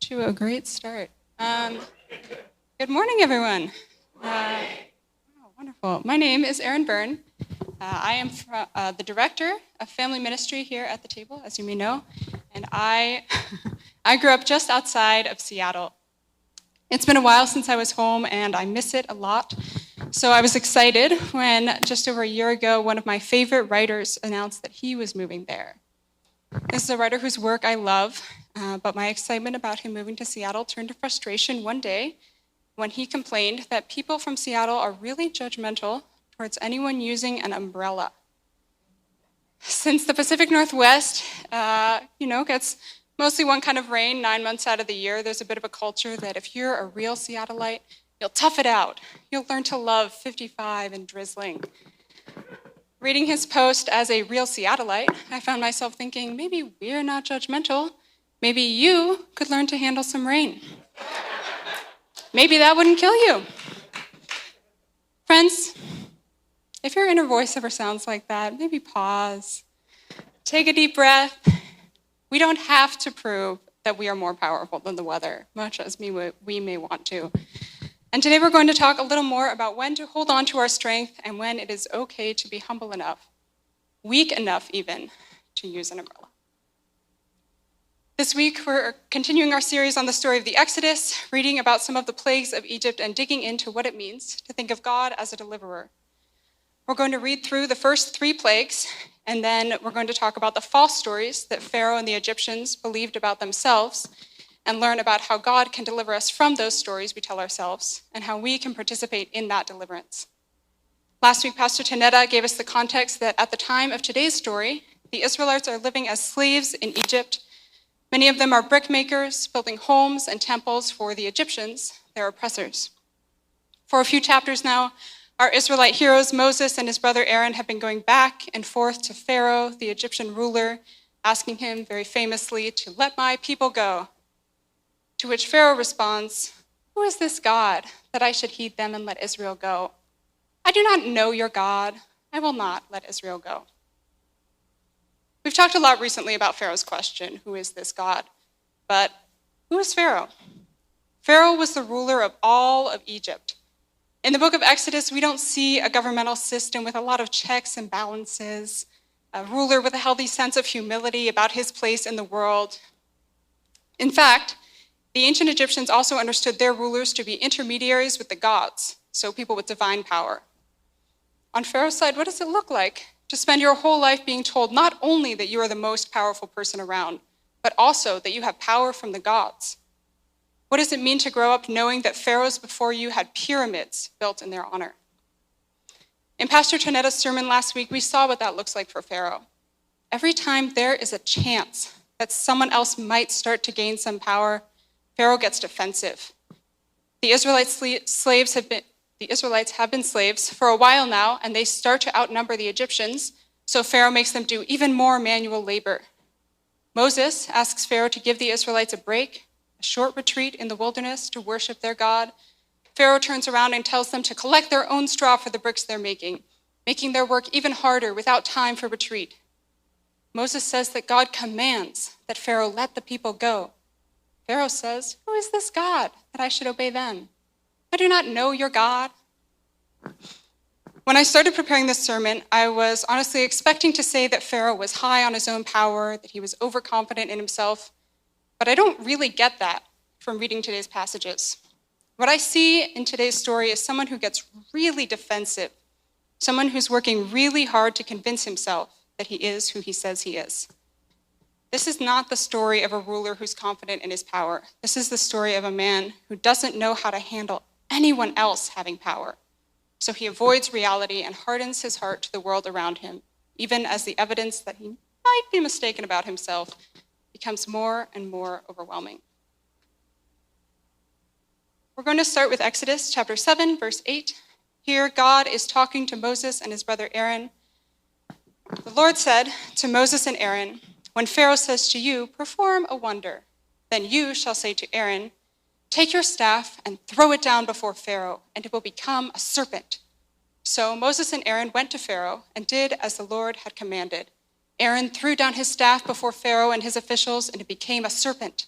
to a great start. Good morning, everyone. Wonderful. My name is Erin Byrne. I am the director of family ministry here at the table, as you may know, and I grew up just outside of Seattle. It's been a while since I was home, and I miss it a lot. So I was excited when, just over a year ago, one of my favorite writers announced that he was moving there. This is a writer whose work I love, but my excitement about him moving to Seattle turned to frustration one day when he complained that people from Seattle are really judgmental towards anyone using an umbrella. Since the Pacific Northwest, gets mostly one kind of rain 9 months out of the year, there's a bit of a culture that if you're a real Seattleite, you'll tough it out. You'll learn to love 55 and drizzling. Reading his post as a real Seattleite, I found myself thinking, maybe we're not judgmental. Maybe you could learn to handle some rain. Maybe that wouldn't kill you. Friends, if your inner voice ever sounds like that, maybe pause. Take a deep breath. We don't have to prove that we are more powerful than the weather, much as we may want to. And today we're going to talk a little more about when to hold on to our strength and when it is okay to be humble enough, weak enough even, to use an umbrella. This week we're continuing our series on the story of the Exodus, reading about some of the plagues of Egypt and digging into what it means to think of God as a deliverer. We're going to read through the first 3 plagues, and then we're going to talk about the false stories that Pharaoh and the Egyptians believed about themselves, and learn about how God can deliver us from those stories we tell ourselves and how we can participate in that deliverance. Last week, Pastor Tonetta gave us the context that at the time of today's story, the Israelites are living as slaves in Egypt. Many of them are brickmakers, building homes and temples for the Egyptians, their oppressors. For a few chapters now, our Israelite heroes, Moses and his brother Aaron, have been going back and forth to Pharaoh, the Egyptian ruler, asking him very famously to let my people go. To which Pharaoh responds, "Who is this God that I should heed them and let Israel go? I do not know your God. I will not let Israel go." We've talked a lot recently about Pharaoh's question, who is this God? But who is Pharaoh? Pharaoh was the ruler of all of Egypt. In the book of Exodus, we don't see a governmental system with a lot of checks and balances, a ruler with a healthy sense of humility about his place in the world. In fact, the ancient Egyptians also understood their rulers to be intermediaries with the gods, so people with divine power. On Pharaoh's side, what does it look like to spend your whole life being told not only that you are the most powerful person around, but also that you have power from the gods? What does it mean to grow up knowing that pharaohs before you had pyramids built in their honor? In Pastor Tonetta's sermon last week, we saw what that looks like for Pharaoh. Every time there is a chance that someone else might start to gain some power, Pharaoh gets defensive. The Israelites have been slaves for a while now, and they start to outnumber the Egyptians, so Pharaoh makes them do even more manual labor. Moses asks Pharaoh to give the Israelites a break, a short retreat in the wilderness to worship their God. Pharaoh turns around and tells them to collect their own straw for the bricks they're making their work even harder without time for retreat. Moses says that God commands that Pharaoh let the people go. Pharaoh says, "Who is this God that I should obey them? I do not know your God." When I started preparing this sermon, I was honestly expecting to say that Pharaoh was high on his own power, that he was overconfident in himself, but I don't really get that from reading today's passages. What I see in today's story is someone who gets really defensive, someone who's working really hard to convince himself that he is who he says he is. This is not the story of a ruler who's confident in his power. This is the story of a man who doesn't know how to handle anyone else having power. So he avoids reality and hardens his heart to the world around him, even as the evidence that he might be mistaken about himself becomes more and more overwhelming. We're going to start with Exodus chapter 7, verse 8. Here, God is talking to Moses and his brother Aaron. The Lord said to Moses and Aaron, "When Pharaoh says to you, 'Perform a wonder,' then you shall say to Aaron, 'Take your staff and throw it down before Pharaoh, and it will become a serpent.'" So Moses and Aaron went to Pharaoh and did as the Lord had commanded. Aaron threw down his staff before Pharaoh and his officials, and it became a serpent.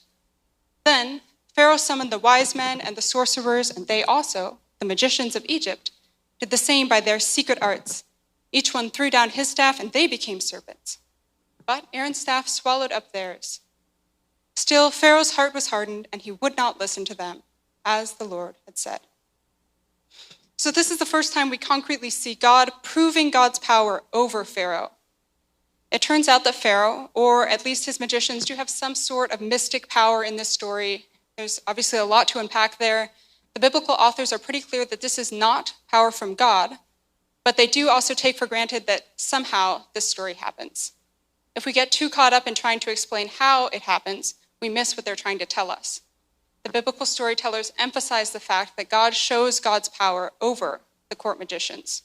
Then Pharaoh summoned the wise men and the sorcerers, and they also, the magicians of Egypt, did the same by their secret arts. Each one threw down his staff, and they became serpents. But Aaron's staff swallowed up theirs. Still, Pharaoh's heart was hardened, and he would not listen to them, as the Lord had said. So this is the first time we concretely see God proving God's power over Pharaoh. It turns out that Pharaoh, or at least his magicians, do have some sort of mystic power in this story. There's obviously a lot to unpack there. The biblical authors are pretty clear that this is not power from God, but they do also take for granted that somehow this story happens. If we get too caught up in trying to explain how it happens, we miss what they're trying to tell us. The biblical storytellers emphasize the fact that God shows God's power over the court magicians.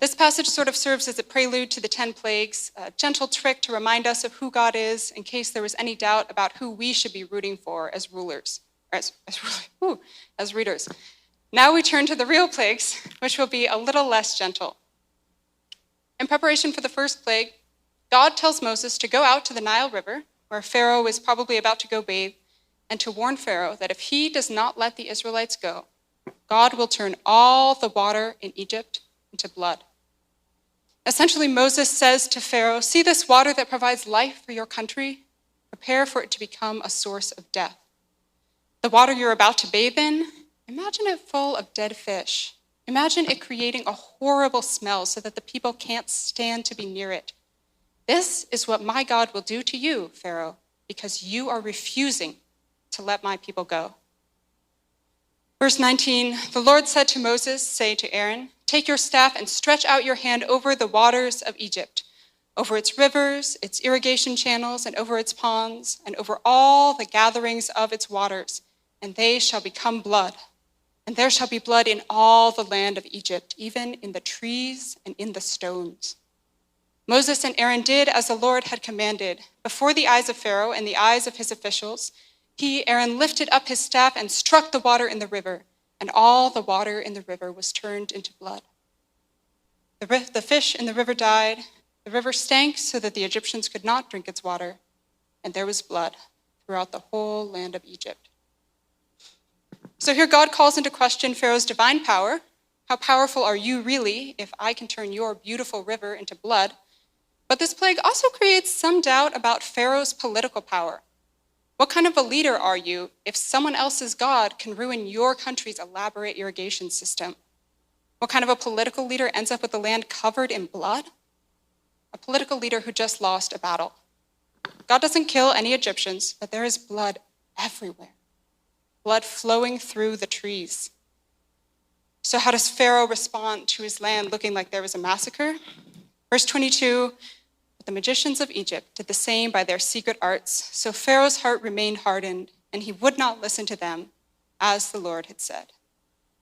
This passage sort of serves as a prelude to the 10 plagues, a gentle trick to remind us of who God is in case there was any doubt about who we should be rooting for as rulers, as readers. Now we turn to the real plagues, which will be a little less gentle. In preparation for the first plague, God tells Moses to go out to the Nile River, where Pharaoh is probably about to go bathe, and to warn Pharaoh that if he does not let the Israelites go, God will turn all the water in Egypt into blood. Essentially, Moses says to Pharaoh, "See this water that provides life for your country? Prepare for it to become a source of death. The water you're about to bathe in, imagine it full of dead fish. Imagine it creating a horrible smell so that the people can't stand to be near it. This is what my God will do to you, Pharaoh, because you are refusing to let my people go." Verse 19, the Lord said to Moses, "Say to Aaron, take your staff and stretch out your hand over the waters of Egypt, over its rivers, its irrigation channels, and over its ponds, and over all the gatherings of its waters, and they shall become blood. And there shall be blood in all the land of Egypt, even in the trees and in the stones." Moses and Aaron did as the Lord had commanded. Before the eyes of Pharaoh and the eyes of his officials, Aaron, lifted up his staff and struck the water in the river, and all the water in the river was turned into blood. The fish in the river died, the river stank so that the Egyptians could not drink its water, and there was blood throughout the whole land of Egypt. So here God calls into question Pharaoh's divine power. How powerful are you really if I can turn your beautiful river into blood? But this plague also creates some doubt about Pharaoh's political power. What kind of a leader are you if someone else's God can ruin your country's elaborate irrigation system? What kind of a political leader ends up with the land covered in blood? A political leader who just lost a battle. God doesn't kill any Egyptians, but there is blood everywhere. Blood flowing through the trees. So how does Pharaoh respond to his land looking like there was a massacre? Verse 22, "But the magicians of Egypt did the same by their secret arts. So Pharaoh's heart remained hardened, and he would not listen to them, as the Lord had said.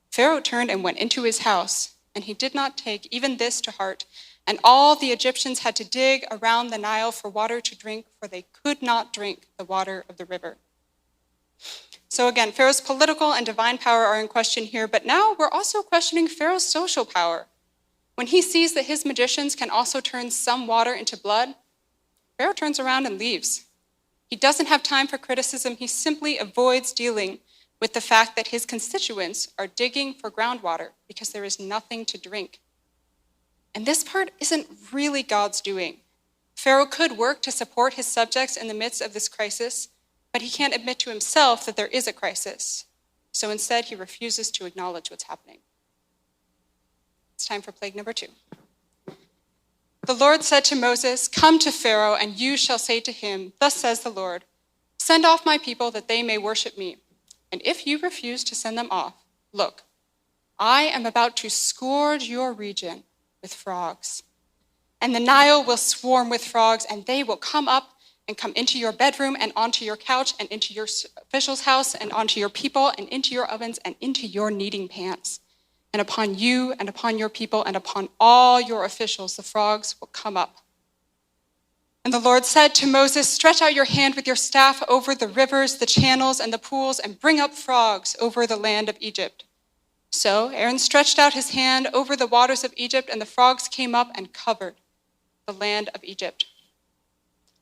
Pharaoh turned and went into his house, and he did not take even this to heart. And all the Egyptians had to dig around the Nile for water to drink, for they could not drink the water of the river." So again, Pharaoh's political and divine power are in question here, but now we're also questioning Pharaoh's social power. When he sees that his magicians can also turn some water into blood, Pharaoh turns around and leaves. He doesn't have time for criticism. He simply avoids dealing with the fact that his constituents are digging for groundwater because there is nothing to drink. And this part isn't really God's doing. Pharaoh could work to support his subjects in the midst of this crisis, but he can't admit to himself that there is a crisis. So instead, he refuses to acknowledge what's happening. It's time for plague number 2. The Lord said to Moses, "Come to Pharaoh, and you shall say to him, 'Thus says the Lord, send off my people that they may worship me. And if you refuse to send them off, look, I am about to scourge your region with frogs. And the Nile will swarm with frogs, and they will come up and come into your bedroom and onto your couch and into your official's house and onto your people and into your ovens and into your kneading pans. And upon you and upon your people and upon all your officials, the frogs will come up.' And the Lord said to Moses, 'Stretch out your hand with your staff over the rivers, the channels, and the pools, and bring up frogs over the land of Egypt.' So Aaron stretched out his hand over the waters of Egypt, and the frogs came up and covered the land of Egypt.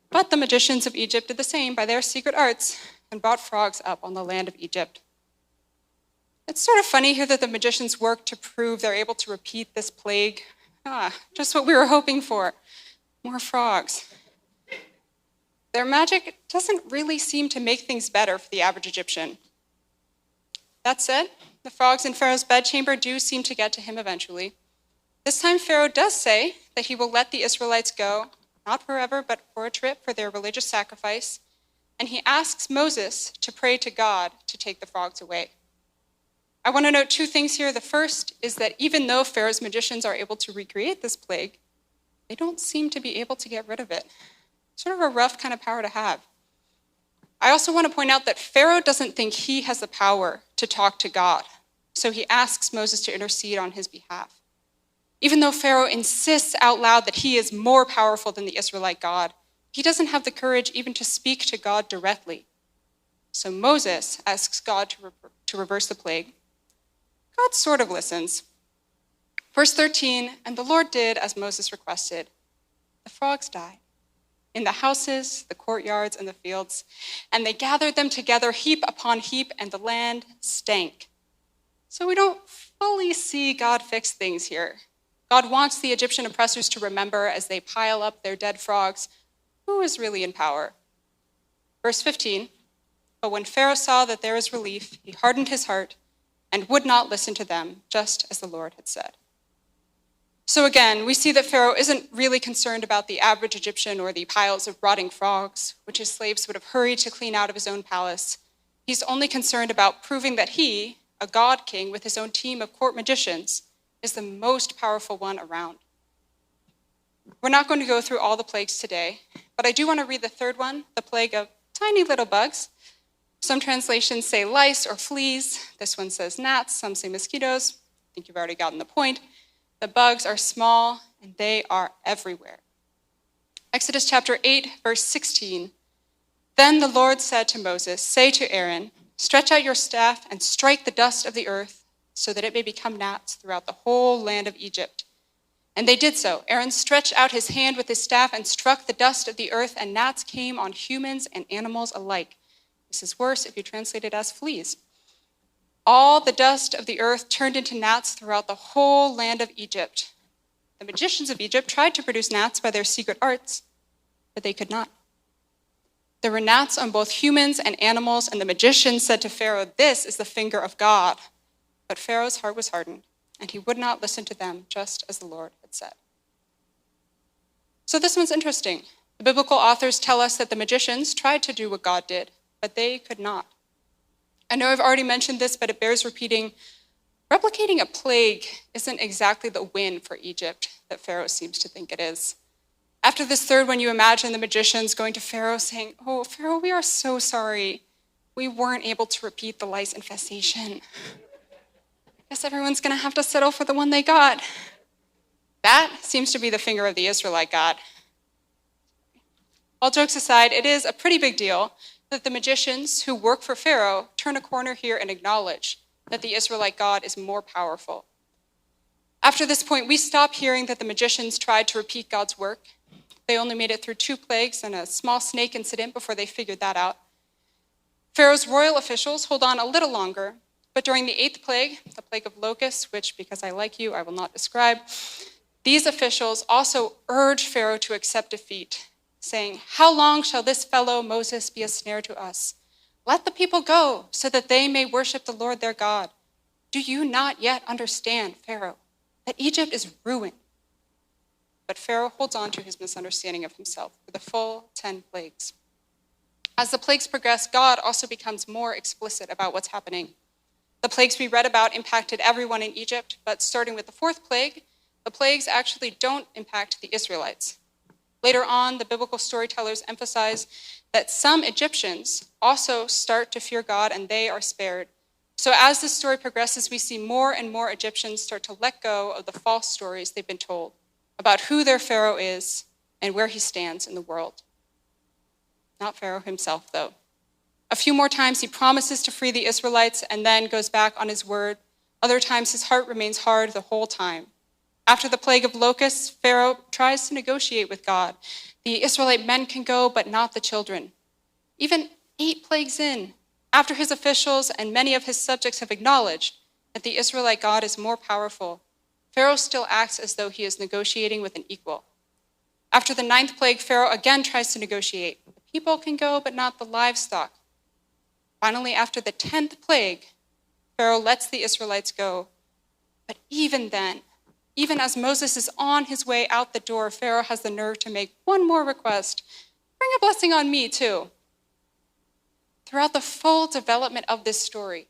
But the magicians of Egypt did the same by their secret arts. and brought frogs up on the land of Egypt. It's sort of funny here that the magicians work to prove they're able to repeat this plague. Just what we were hoping for, more frogs. Their magic doesn't really seem to make things better for the average Egyptian. That said, the frogs in Pharaoh's bedchamber do seem to get to him eventually. This time Pharaoh does say that he will let the Israelites go, not forever, but for a trip for their religious sacrifice, and he asks Moses to pray to God to take the frogs away. I want to note two things here. The first is that even though Pharaoh's magicians are able to recreate this plague, they don't seem to be able to get rid of it. Sort of a rough kind of power to have. I also want to point out that Pharaoh doesn't think he has the power to talk to God, so he asks Moses to intercede on his behalf. Even though Pharaoh insists out loud that he is more powerful than the Israelite God, he doesn't have the courage even to speak to God directly. So Moses asks God to reverse the plague. God sort of listens. Verse 13, and the Lord did as Moses requested. The frogs died in the houses, the courtyards, and the fields, and they gathered them together heap upon heap, and the land stank. So we don't fully see God fix things here. God wants the Egyptian oppressors to remember as they pile up their dead frogs who is really in power. Verse 15, but when Pharaoh saw that there was relief, he hardened his heart and would not listen to them, just as the Lord had said. So again, we see that Pharaoh isn't really concerned about the average Egyptian or the piles of rotting frogs, which his slaves would have hurried to clean out of his own palace. He's only concerned about proving that he, a god king with his own team of court magicians, is the most powerful one around. We're not going to go through all the plagues today, but I do want to read the third one, the plague of tiny little bugs. Some translations say lice or fleas. This one says gnats. Some say mosquitoes. I think you've already gotten the point. The bugs are small, and they are everywhere. Exodus chapter 8, verse 16. Then the Lord said to Moses, say to Aaron, stretch out your staff and strike the dust of the earth, so that it may become gnats throughout the whole land of Egypt. And they did so. Aaron stretched out his hand with his staff and struck the dust of the earth, and gnats came on humans and animals alike. This is worse if you translate it as fleas. All the dust of the earth turned into gnats throughout the whole land of Egypt. The magicians of Egypt tried to produce gnats by their secret arts, but they could not. There were gnats on both humans and animals, and the magicians said to Pharaoh, this is the finger of God. But Pharaoh's heart was hardened, and he would not listen to them, just as the Lord had said. So this one's interesting. The biblical authors tell us that the magicians tried to do what God did, but they could not. I know I've already mentioned this, but it bears repeating. Replicating a plague isn't exactly the win for Egypt that Pharaoh seems to think it is. After this third one, you imagine the magicians going to Pharaoh saying, oh, Pharaoh, we are so sorry. We weren't able to repeat the lice infestation. Guess everyone's going to have to settle for the one they got. That seems to be the finger of the Israelite God. All jokes aside, it is a pretty big deal that the magicians who work for Pharaoh turn a corner here and acknowledge that the Israelite God is more powerful. After this point, we stop hearing that the magicians tried to repeat God's work. They only made it through 2 plagues and a small snake incident before they figured that out. Pharaoh's royal officials hold on a little longer, but during the 8th plague, the plague of locusts, which, because I like you, I will not describe, these officials also urge Pharaoh to accept defeat, saying, how long shall this fellow Moses be a snare to us? Let the people go so that they may worship the Lord their God. Do you not yet understand, Pharaoh, that Egypt is ruined? But Pharaoh holds on to his misunderstanding of himself for the full 10 plagues. As the plagues progress, God also becomes more explicit about what's happening. The plagues we read about impacted everyone in Egypt, but starting with the 4th plague, the plagues actually don't impact the Israelites. Later on, the biblical storytellers emphasize that some Egyptians also start to fear God and they are spared. So as the story progresses, we see more and more Egyptians start to let go of the false stories they've been told about who their Pharaoh is and where he stands in the world. Not Pharaoh himself, though. A few more times he promises to free the Israelites and then goes back on his word. Other times his heart remains hard the whole time. After the plague of locusts, Pharaoh tries to negotiate with God. The Israelite men can go, but not the children. Even 8 plagues in, after his officials and many of his subjects have acknowledged that the Israelite God is more powerful, Pharaoh still acts as though he is negotiating with an equal. After the 9th plague, Pharaoh again tries to negotiate. The people can go, but not the livestock. Finally, after the 10th plague, Pharaoh lets the Israelites go. But even then, even as Moses is on his way out the door, Pharaoh has the nerve to make one more request. Bring a blessing on me, too. Throughout the full development of this story,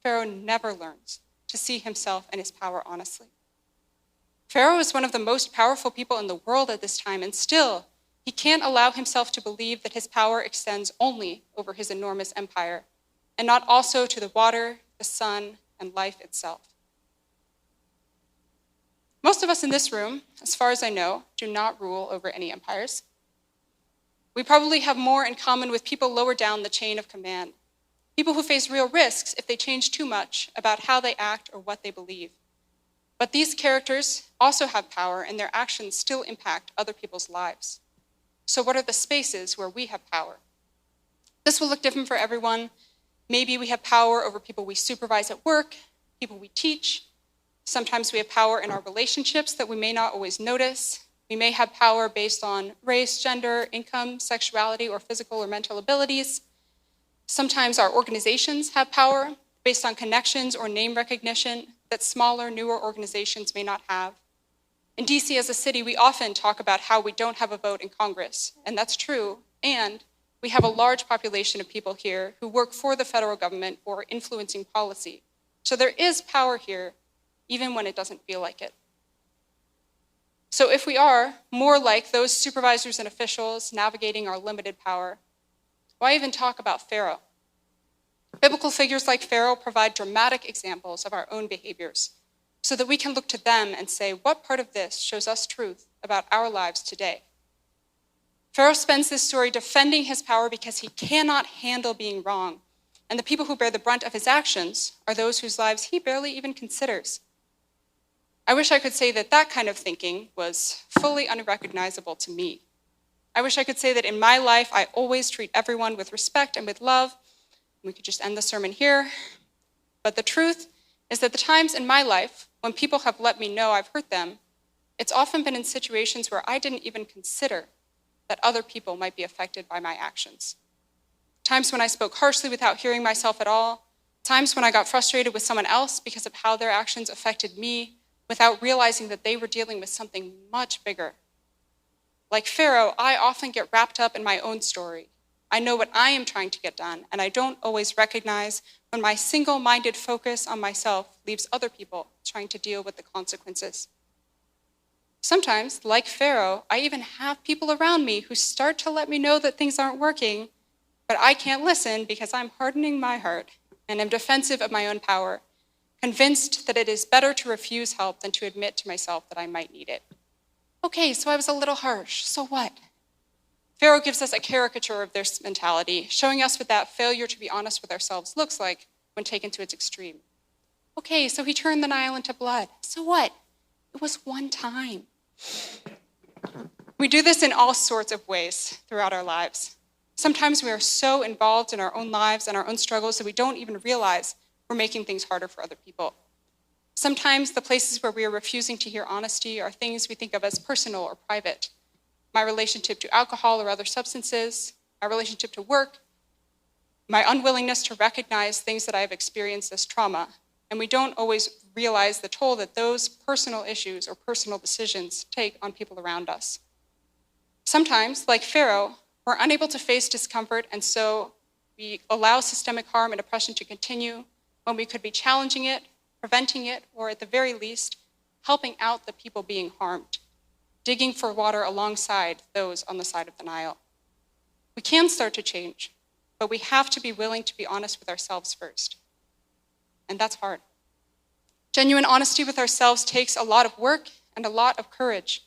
Pharaoh never learns to see himself and his power honestly. Pharaoh is one of the most powerful people in the world at this time, and still, he can't allow himself to believe that his power extends only over his enormous empire, and not also to the water, the sun, and life itself. Most of us in this room, as far as I know, do not rule over any empires. We probably have more in common with people lower down the chain of command, people who face real risks if they change too much about how they act or what they believe. But these characters also have power, and their actions still impact other people's lives. So what are the spaces where we have power? This will look different for everyone. Maybe we have power over people we supervise at work, people we teach. Sometimes we have power in our relationships that we may not always notice. We may have power based on race, gender, income, sexuality, or physical or mental abilities. Sometimes our organizations have power based on connections or name recognition that smaller, newer organizations may not have. In DC as a city, we often talk about how we don't have a vote in Congress, and that's true. And we have a large population of people here who work for the federal government or influencing policy. So there is power here, even when it doesn't feel like it. So if we are more like those supervisors and officials navigating our limited power, why even talk about Pharaoh? Biblical figures like Pharaoh provide dramatic examples of our own behaviors so that we can look to them and say, what part of this shows us truth about our lives today? Pharaoh spends this story defending his power because he cannot handle being wrong, and the people who bear the brunt of his actions are those whose lives he barely even considers. I wish I could say that that kind of thinking was fully unrecognizable to me. I wish I could say that in my life, I always treat everyone with respect and with love. We could just end the sermon here. But the truth is that the times in my life when people have let me know I've hurt them, it's often been in situations where I didn't even consider that other people might be affected by my actions. Times when I spoke harshly without hearing myself at all. Times when I got frustrated with someone else because of how their actions affected me without realizing that they were dealing with something much bigger. Like Pharaoh, I often get wrapped up in my own story. I know what I am trying to get done, and I don't always recognize when my single-minded focus on myself leaves other people trying to deal with the consequences. Sometimes, like Pharaoh, I even have people around me who start to let me know that things aren't working, but I can't listen because I'm hardening my heart and am defensive of my own power, convinced that it is better to refuse help than to admit to myself that I might need it. Okay, so I was a little harsh, so what? Pharaoh gives us a caricature of this mentality, showing us what that failure to be honest with ourselves looks like when taken to its extreme. Okay, so he turned the Nile into blood. So what? It was one time. We do this in all sorts of ways throughout our lives. Sometimes we are so involved in our own lives and our own struggles that we don't even realize we're making things harder for other people. Sometimes the places where we are refusing to hear honesty are things we think of as personal or private. My relationship to alcohol or other substances, my relationship to work, my unwillingness to recognize things that I have experienced as trauma. And we don't always realize the toll that those personal issues or personal decisions take on people around us. Sometimes, like Pharaoh, we're unable to face discomfort, and so we allow systemic harm and oppression to continue when we could be challenging it, preventing it, or at the very least, helping out the people being harmed, digging for water alongside those on the side of the Nile. We can start to change, but we have to be willing to be honest with ourselves first. And that's hard. Genuine honesty with ourselves takes a lot of work and a lot of courage.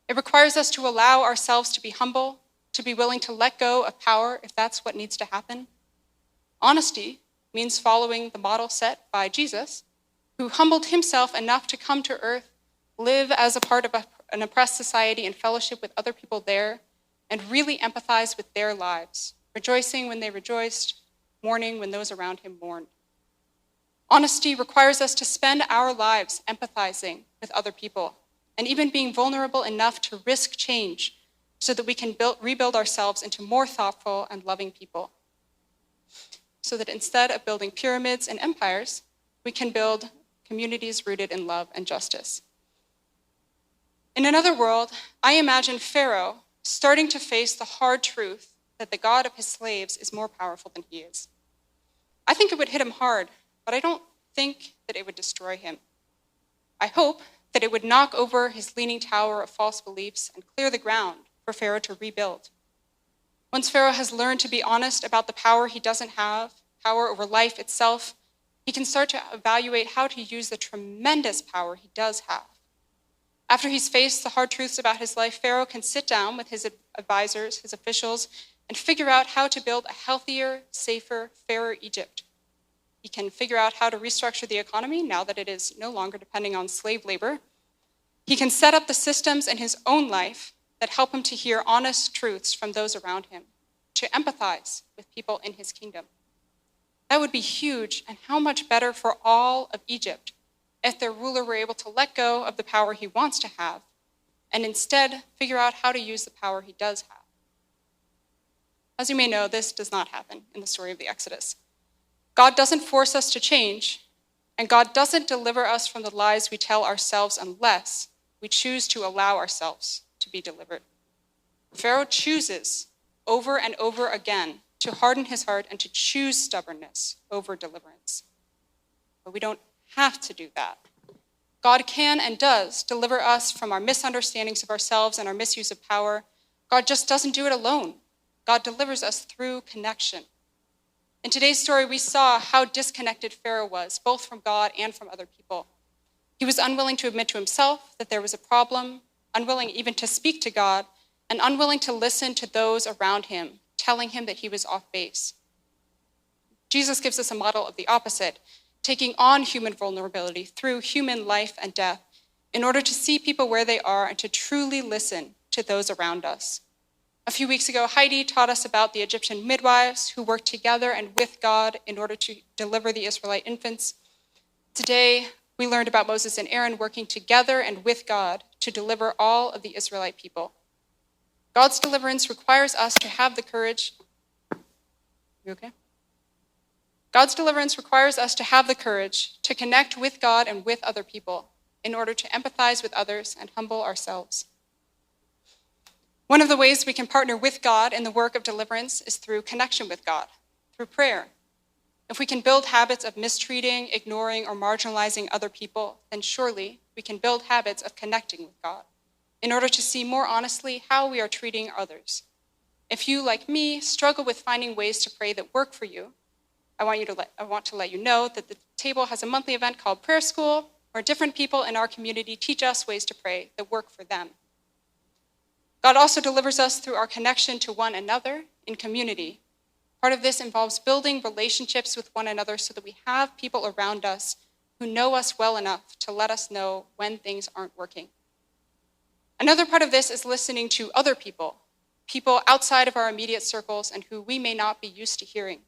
It requires us to allow ourselves to be humble, to be willing to let go of power if that's what needs to happen. Honesty means following the model set by Jesus, who humbled himself enough to come to earth, live as a part of an oppressed society in fellowship with other people there, and really empathize with their lives, rejoicing when they rejoiced, mourning when those around him mourned. Honesty requires us to spend our lives empathizing with other people and even being vulnerable enough to risk change so that we can rebuild ourselves into more thoughtful and loving people. So that instead of building pyramids and empires, we can build communities rooted in love and justice. In another world, I imagine Pharaoh starting to face the hard truth that the God of his slaves is more powerful than he is. I think it would hit him hard, but I don't think that it would destroy him. I hope that it would knock over his leaning tower of false beliefs and clear the ground for Pharaoh to rebuild. Once Pharaoh has learned to be honest about the power he doesn't have, power over life itself, he can start to evaluate how to use the tremendous power he does have. After he's faced the hard truths about his life, Pharaoh can sit down with his advisors, his officials, and figure out how to build a healthier, safer, fairer Egypt. He can figure out how to restructure the economy now that it is no longer depending on slave labor. He can set up the systems in his own life that help him to hear honest truths from those around him, to empathize with people in his kingdom. That would be huge, and how much better for all of Egypt if their ruler were able to let go of the power he wants to have and instead figure out how to use the power he does have. As you may know, this does not happen in the story of the Exodus. God doesn't force us to change, and God doesn't deliver us from the lies we tell ourselves unless we choose to allow ourselves to be delivered. Pharaoh chooses over and over again to harden his heart and to choose stubbornness over deliverance. But we don't have to do that. God can and does deliver us from our misunderstandings of ourselves and our misuse of power. God just doesn't do it alone. God delivers us through connection. In today's story, we saw how disconnected Pharaoh was, both from God and from other people. He was unwilling to admit to himself that there was a problem, unwilling even to speak to God, and unwilling to listen to those around him, telling him that he was off base. Jesus gives us a model of the opposite, taking on human vulnerability through human life and death in order to see people where they are and to truly listen to those around us. A few weeks ago, Heidi taught us about the Egyptian midwives who worked together and with God in order to deliver the Israelite infants. Today, we learned about Moses and Aaron working together and with God to deliver all of the Israelite people. God's deliverance requires us to have the courage. You okay? God's deliverance requires us to have the courage to connect with God and with other people in order to empathize with others and humble ourselves. One of the ways we can partner with God in the work of deliverance is through connection with God, through prayer. If we can build habits of mistreating, ignoring, or marginalizing other people, then surely we can build habits of connecting with God in order to see more honestly how we are treating others. If you, like me, struggle with finding ways to pray that work for you, I want to let you know that the table has a monthly event called Prayer School, where different people in our community teach us ways to pray that work for them. God also delivers us through our connection to one another in community. Part of this involves building relationships with one another so that we have people around us who know us well enough to let us know when things aren't working. Another part of this is listening to other people, people outside of our immediate circles and who we may not be used to hearing.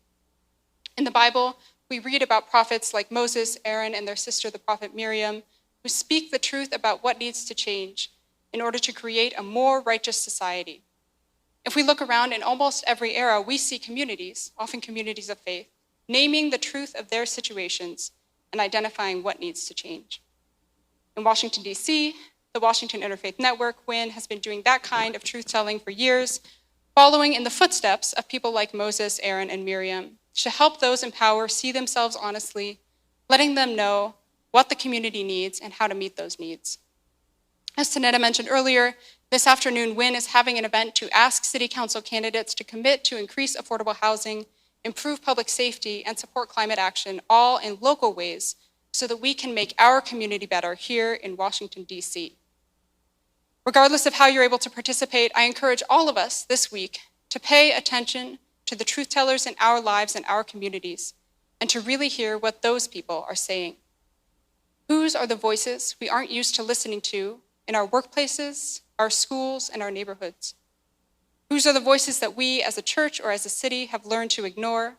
In the Bible, we read about prophets like Moses, Aaron, and their sister, the prophet Miriam, who speak the truth about what needs to change in order to create a more righteous society. If we look around in almost every era, we see communities, often communities of faith, naming the truth of their situations and identifying what needs to change. In Washington, D.C., the Washington Interfaith Network, WIN, has been doing that kind of truth-telling for years, following in the footsteps of people like Moses, Aaron, and Miriam, to help those in power see themselves honestly, letting them know what the community needs and how to meet those needs. As Tonetta mentioned earlier, this afternoon, WIN is having an event to ask city council candidates to commit to increase affordable housing, improve public safety, and support climate action, all in local ways, so that we can make our community better here in Washington, D.C. Regardless of how you're able to participate, I encourage all of us this week to pay attention to the truth tellers in our lives and our communities, and to really hear what those people are saying. Whose are the voices we aren't used to listening to in our workplaces, our schools, and our neighborhoods? Whose are the voices that we as a church or as a city have learned to ignore?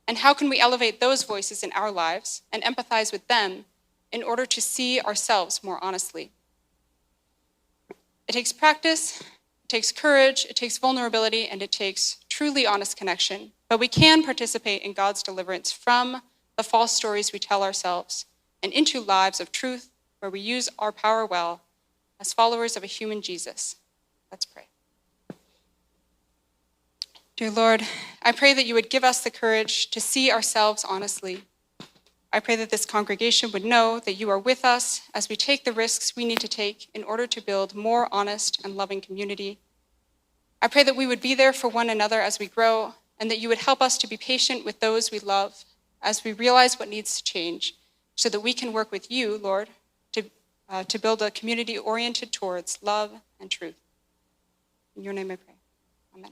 And how can we elevate those voices in our lives and empathize with them in order to see ourselves more honestly? It takes practice, it takes courage, it takes vulnerability, and it takes truly honest connection. But we can participate in God's deliverance from the false stories we tell ourselves and into lives of truth where we use our power well as followers of a human Jesus. Let's pray. Dear Lord, I pray that you would give us the courage to see ourselves honestly. I pray that this congregation would know that you are with us as we take the risks we need to take in order to build more honest and loving community. I pray that we would be there for one another as we grow, and that you would help us to be patient with those we love as we realize what needs to change, so that we can work with you, Lord, to build a community oriented towards love and truth. In your name I pray. Amen.